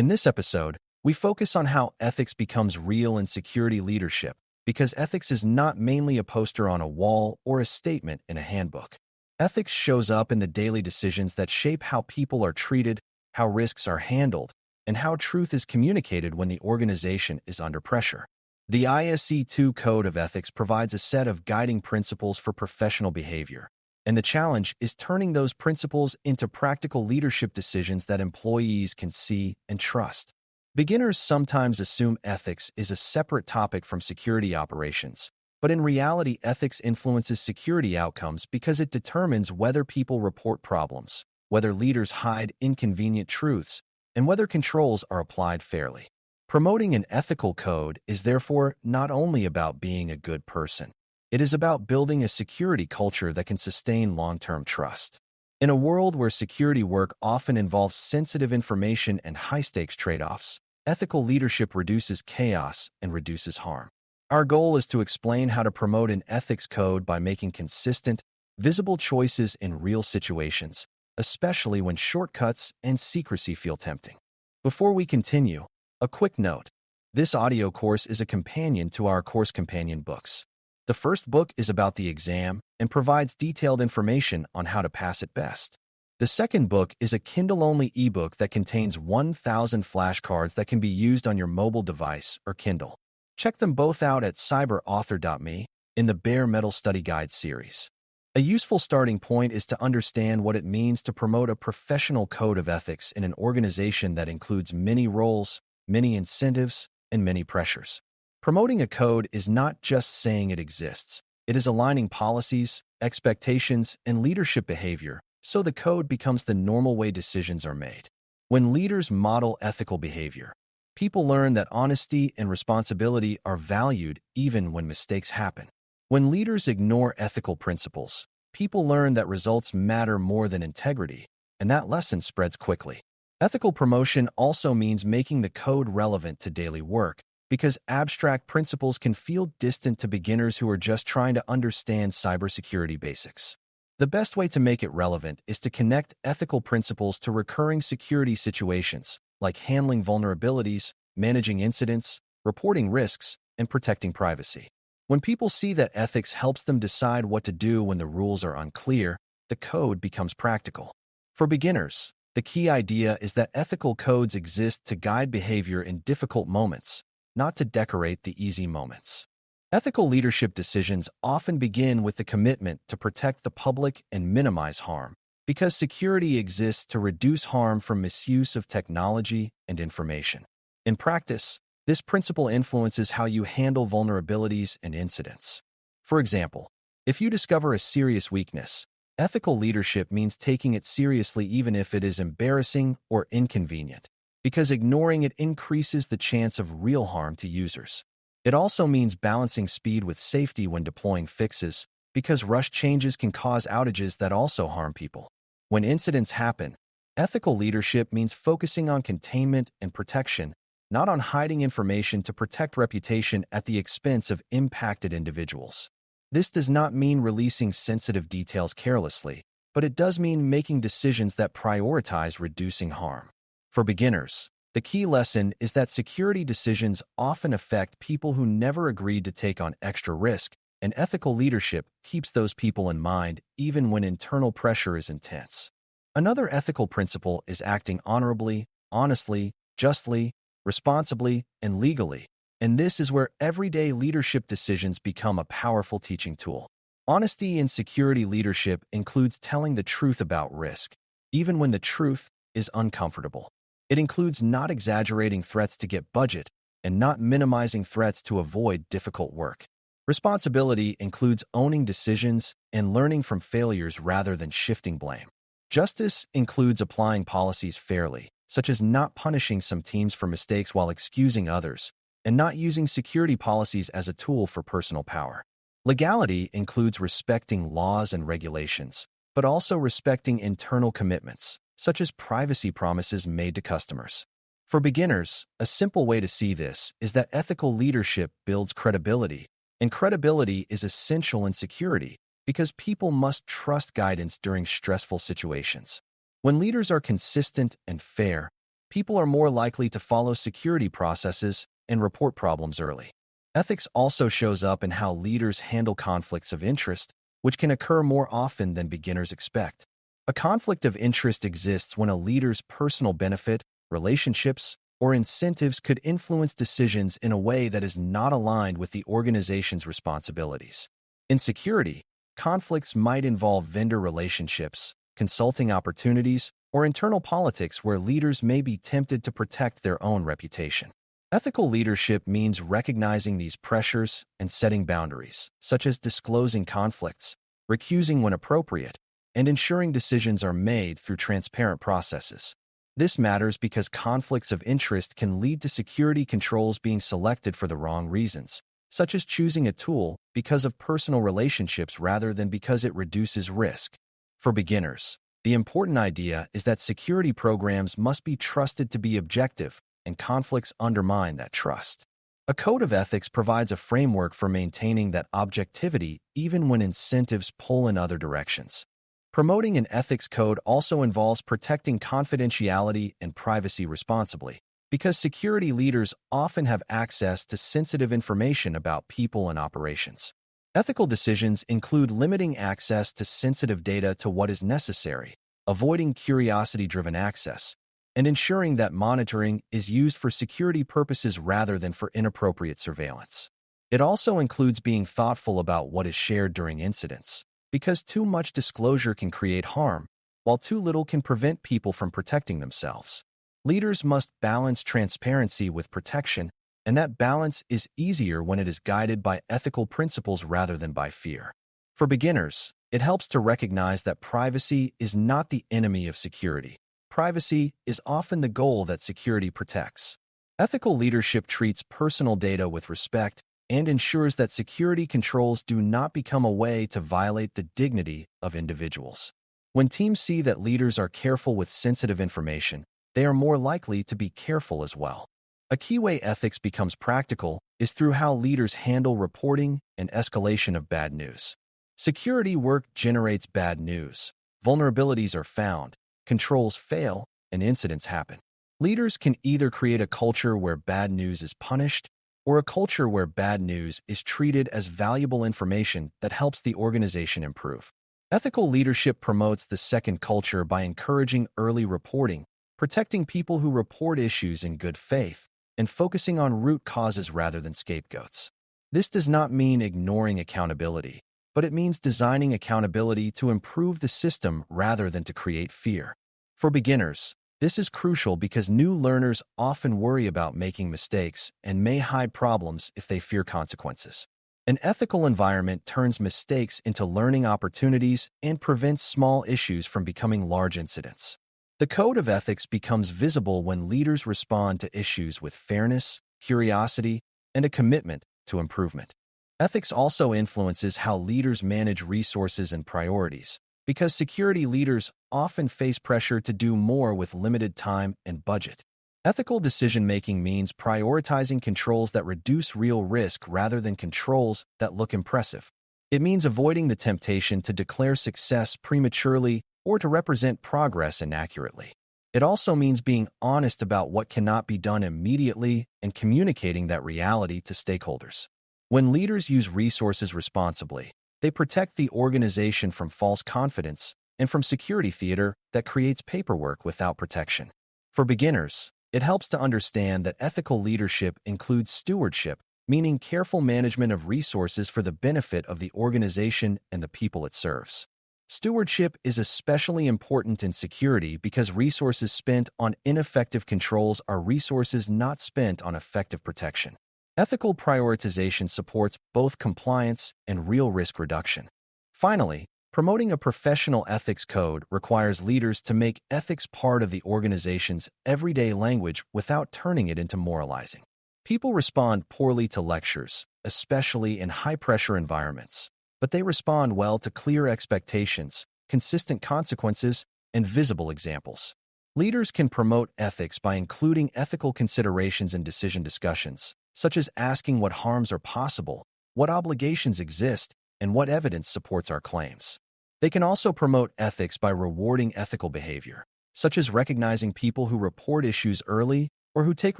In this episode, we focus on how ethics becomes real in security leadership, because ethics is not mainly a poster on a wall or a statement in a handbook. Ethics shows up in the daily decisions that shape how people are treated, how risks are handled, and how truth is communicated when the organization is under pressure. The ISC2 Code of Ethics provides a set of guiding principles for professional behavior, and the challenge is turning those principles into practical leadership decisions that employees can see and trust. Beginners sometimes assume ethics is a separate topic from security operations, but in reality, ethics influences security outcomes because it determines whether people report problems, whether leaders hide inconvenient truths, and whether controls are applied fairly. Promoting an ethical code is therefore not only about being a good person. It is about building a security culture that can sustain long-term trust. In a world where security work often involves sensitive information and high-stakes trade-offs, ethical leadership reduces chaos and reduces harm. Our goal is to explain how to promote an ethics code by making consistent, visible choices in real situations, especially when shortcuts and secrecy feel tempting. Before we continue, a quick note. This audio course is a companion to our course companion books. The first book is about the exam and provides detailed information on how to pass it best. The second book is a Kindle-only ebook that contains 1,000 flashcards that can be used on your mobile device or Kindle. Check them both out at cyber.author.me in the Bare Metal Study Guide series. A useful starting point is to understand what it means to promote a professional code of ethics in an organization that includes many roles, many incentives, and many pressures. Promoting a code is not just saying it exists. It is aligning policies, expectations, and leadership behavior so the code becomes the normal way decisions are made. When leaders model ethical behavior, people learn that honesty and responsibility are valued even when mistakes happen. When leaders ignore ethical principles, people learn that results matter more than integrity, and that lesson spreads quickly. Ethical promotion also means making the code relevant to daily work, because abstract principles can feel distant to beginners who are just trying to understand cybersecurity basics. The best way to make it relevant is to connect ethical principles to recurring security situations, like handling vulnerabilities, managing incidents, reporting risks, and protecting privacy. When people see that ethics helps them decide what to do when the rules are unclear, the code becomes practical. For beginners, the key idea is that ethical codes exist to guide behavior in difficult moments, not to decorate the easy moments. Ethical leadership decisions often begin with the commitment to protect the public and minimize harm, because security exists to reduce harm from misuse of technology and information. In practice, this principle influences how you handle vulnerabilities and incidents. For example, if you discover a serious weakness, ethical leadership means taking it seriously even if it is embarrassing or inconvenient, because ignoring it increases the chance of real harm to users. It also means balancing speed with safety when deploying fixes, because rushed changes can cause outages that also harm people. When incidents happen, ethical leadership means focusing on containment and protection, not on hiding information to protect reputation at the expense of impacted individuals. This does not mean releasing sensitive details carelessly, but it does mean making decisions that prioritize reducing harm. For beginners, the key lesson is that security decisions often affect people who never agreed to take on extra risk, and ethical leadership keeps those people in mind even when internal pressure is intense. Another ethical principle is acting honorably, honestly, justly, responsibly, and legally, and this is where everyday leadership decisions become a powerful teaching tool. Honesty in security leadership includes telling the truth about risk, even when the truth is uncomfortable. It includes not exaggerating threats to get budget and not minimizing threats to avoid difficult work. Responsibility includes owning decisions and learning from failures rather than shifting blame. Justice includes applying policies fairly, such as not punishing some teams for mistakes while excusing others, and not using security policies as a tool for personal power. Legality includes respecting laws and regulations, but also respecting internal commitments, such as privacy promises made to customers. For beginners, a simple way to see this is that ethical leadership builds credibility, and credibility is essential in security because people must trust guidance during stressful situations. When leaders are consistent and fair, people are more likely to follow security processes and report problems early. Ethics also shows up in how leaders handle conflicts of interest, which can occur more often than beginners expect. A conflict of interest exists when a leader's personal benefit, relationships, or incentives could influence decisions in a way that is not aligned with the organization's responsibilities. In security, conflicts might involve vendor relationships, consulting opportunities, or internal politics where leaders may be tempted to protect their own reputation. Ethical leadership means recognizing these pressures and setting boundaries, such as disclosing conflicts, recusing when appropriate, and ensuring decisions are made through transparent processes. This matters because conflicts of interest can lead to security controls being selected for the wrong reasons, such as choosing a tool because of personal relationships rather than because it reduces risk. For beginners, the important idea is that security programs must be trusted to be objective, and conflicts undermine that trust. A code of ethics provides a framework for maintaining that objectivity even when incentives pull in other directions. Promoting an ethics code also involves protecting confidentiality and privacy responsibly, because security leaders often have access to sensitive information about people and operations. Ethical decisions include limiting access to sensitive data to what is necessary, avoiding curiosity-driven access, and ensuring that monitoring is used for security purposes rather than for inappropriate surveillance. It also includes being thoughtful about what is shared during incidents, because too much disclosure can create harm, while too little can prevent people from protecting themselves. Leaders must balance transparency with protection, and that balance is easier when it is guided by ethical principles rather than by fear. For beginners, it helps to recognize that privacy is not the enemy of security. Privacy is often the goal that security protects. Ethical leadership treats personal data with respect and ensures that security controls do not become a way to violate the dignity of individuals. When teams see that leaders are careful with sensitive information, they are more likely to be careful as well. A key way ethics becomes practical is through how leaders handle reporting and escalation of bad news. Security work generates bad news. Vulnerabilities are found, controls fail, and incidents happen. Leaders can either create a culture where bad news is punished or a culture where bad news is treated as valuable information that helps the organization improve. Ethical leadership promotes the second culture by encouraging early reporting, protecting people who report issues in good faith, and focusing on root causes rather than scapegoats. This does not mean ignoring accountability, but it means designing accountability to improve the system rather than to create fear. For beginners, this is crucial because new learners often worry about making mistakes and may hide problems if they fear consequences. An ethical environment turns mistakes into learning opportunities and prevents small issues from becoming large incidents. The code of ethics becomes visible when leaders respond to issues with fairness, curiosity, and a commitment to improvement. Ethics also influences how leaders manage resources and priorities, because security leaders often face pressure to do more with limited time and budget. Ethical decision-making means prioritizing controls that reduce real risk rather than controls that look impressive. It means avoiding the temptation to declare success prematurely or to represent progress inaccurately. It also means being honest about what cannot be done immediately and communicating that reality to stakeholders. When leaders use resources responsibly, they protect the organization from false confidence and from security theater that creates paperwork without protection. For beginners, it helps to understand that ethical leadership includes stewardship, meaning careful management of resources for the benefit of the organization and the people it serves. Stewardship is especially important in security because resources spent on ineffective controls are resources not spent on effective protection. Ethical prioritization supports both compliance and real risk reduction. Finally, promoting a professional ethics code requires leaders to make ethics part of the organization's everyday language without turning it into moralizing. People respond poorly to lectures, especially in high-pressure environments, but they respond well to clear expectations, consistent consequences, and visible examples. Leaders can promote ethics by including ethical considerations in decision discussions, such as asking what harms are possible, what obligations exist, and what evidence supports our claims. They can also promote ethics by rewarding ethical behavior. such as recognizing people who report issues early or who take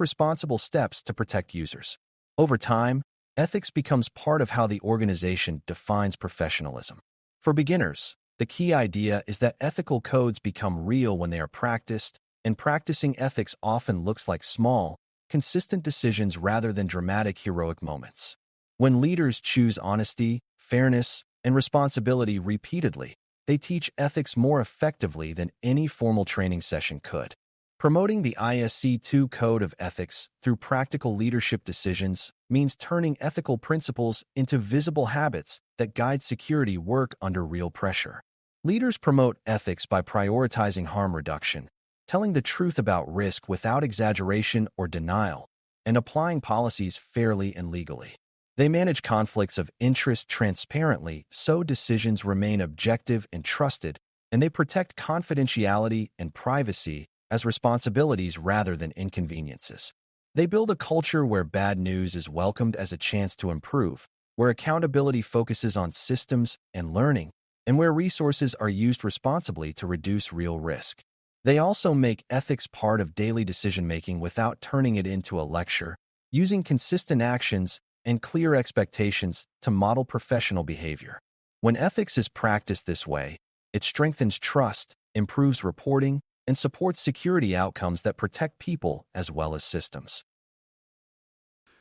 responsible steps to protect users. Over time, ethics becomes part of how the organization defines professionalism. For beginners, the key idea is that ethical codes become real when they are practiced, and practicing ethics often looks like small, consistent decisions rather than dramatic heroic moments. When leaders choose honesty, fairness, and responsibility repeatedly, they teach ethics more effectively than any formal training session could. Promoting the ISC2 Code of Ethics through practical leadership decisions means turning ethical principles into visible habits that guide security work under real pressure. Leaders promote ethics by prioritizing harm reduction, telling the truth about risk without exaggeration or denial, and applying policies fairly and legally. They manage conflicts of interest transparently so decisions remain objective and trusted, and they protect confidentiality and privacy as responsibilities rather than inconveniences. They build a culture where bad news is welcomed as a chance to improve, where accountability focuses on systems and learning, and where resources are used responsibly to reduce real risk. They also make ethics part of daily decision-making without turning it into a lecture, using consistent actions and clear expectations to model professional behavior. When ethics is practiced this way, it strengthens trust, improves reporting, and supports security outcomes that protect people as well as systems.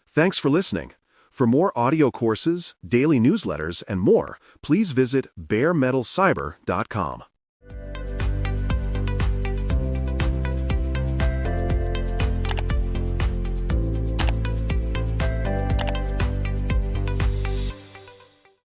Thanks for listening. For more audio courses, daily newsletters, and more, please visit baremetalcyber.com.